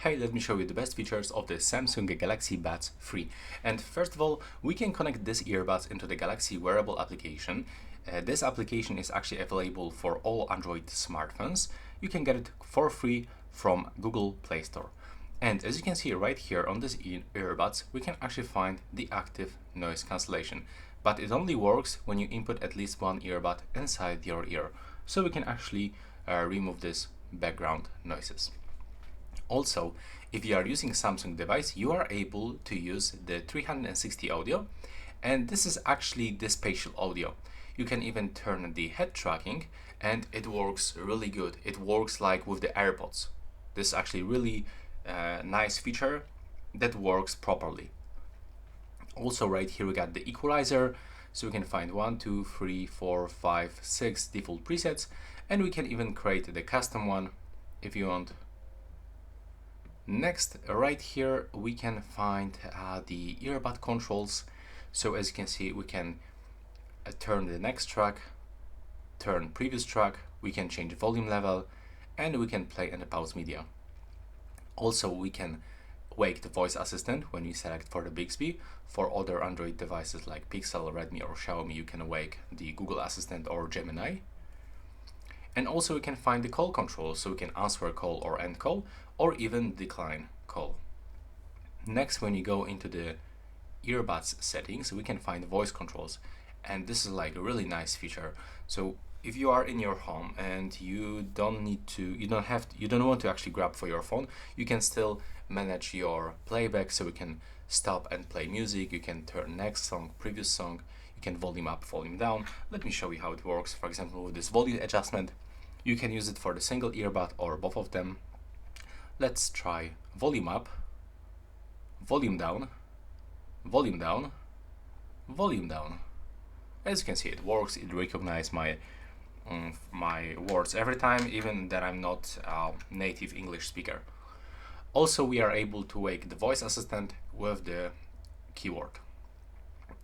Hey, let me show you the best features of the Samsung Galaxy Buds 3. And first of all, we can connect this earbuds into the Galaxy wearable application. This application is actually available for all Android smartphones. You can get it for free from Google Play Store. And as you can see right here on this earbuds, we can actually find the active noise cancellation. But it only works when you input at least one earbud inside your ear. So we can actually remove this background noises. Also, if you are using Samsung device, you are able to use the 360 audio, and this is actually the spatial audio. You can even turn the head tracking, and it works really good. It works like with the AirPods. This is actually really nice feature that works properly. Also, right here we got the equalizer, so we can find 1, 2, 3, 4, 5, 6 default presets, and we can even create the custom one if you want. Next, right here we can find the Earbud Controls. So as you can see, we can turn the next track, turn previous track, we can change volume level, and we can play and pause media. Also, we can wake the voice assistant when you select for the Bixby. For other Android devices like Pixel, Redmi or Xiaomi, you can wake the Google Assistant or Gemini. And also we can find the call control, so we can answer a call or end call, or even decline call. Next, when you go into the earbuds settings, we can find voice controls, and this is like a really nice feature. So if you are in your home and you don't want to actually grab for your phone, you can still manage your playback, so we can stop and play music, you can turn next song, previous song, you can volume up, volume down. Let me show you how it works. For example, with this volume adjustment, you can use it for the single earbud or both of them. Let's try volume up, volume down, volume down, volume down. As you can see, it works. It recognizes my words every time, even that I'm not a native English speaker. Also, we are able to wake the voice assistant with the keyword.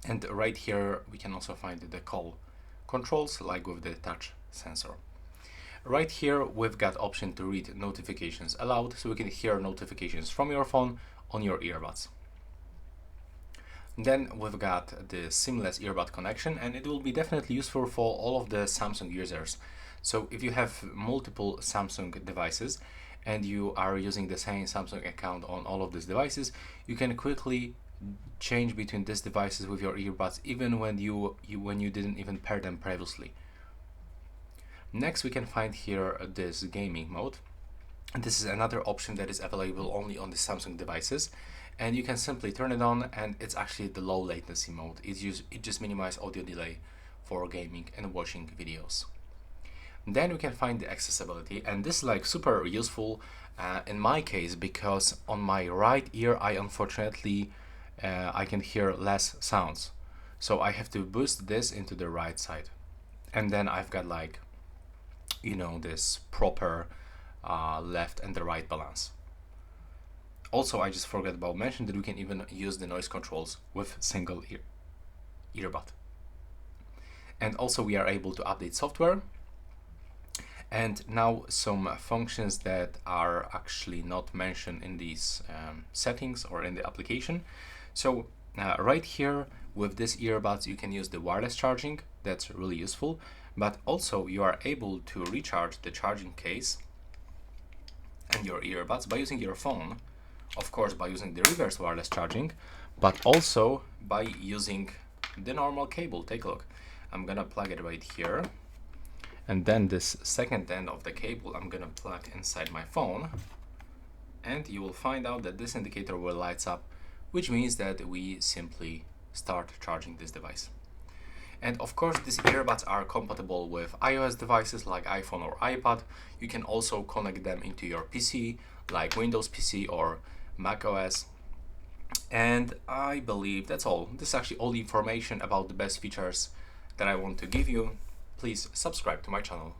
And right here, we can also find the call controls, like with the touch sensor. Right here, we've got option to read notifications aloud, so we can hear notifications from your phone on your earbuds. Then we've got the seamless earbud connection, and it will be definitely useful for all of the Samsung users. So if you have multiple Samsung devices and you are using the same Samsung account on all of these devices, you can quickly change between these devices with your earbuds, even when you didn't even pair them previously. Next, we can find here this gaming mode. And this is another option that is available only on the Samsung devices, and you can simply turn it on, and it's actually the low latency mode. It just minimizes audio delay for gaming and watching videos. Then we can find the accessibility, and this is like super useful in my case, because on my right ear I unfortunately I can hear less sounds, so I have to boost this into the right side, and then I've got like, you know, this proper left and the right balance. Also, I just forgot about mentioning that we can even use the noise controls with single earbud. And also we are able to update software. And now some functions that are actually not mentioned in these settings or in the application. So right here with this earbuds, you can use the wireless charging. That's really useful. But also you are able to recharge the charging case and your earbuds by using your phone, of course by using the reverse wireless charging, but also by using the normal cable. Take a look. I'm gonna plug it right here, and then this second end of the cable I'm gonna plug inside my phone, and you will find out that this indicator will light up, which means that we simply start charging this device. And of course, these earbuds are compatible with iOS devices like iPhone or iPad. You can also connect them into your PC, like Windows PC or Mac OS. And I believe that's all. This is actually all the information about the best features that I want to give you. Please subscribe to my channel.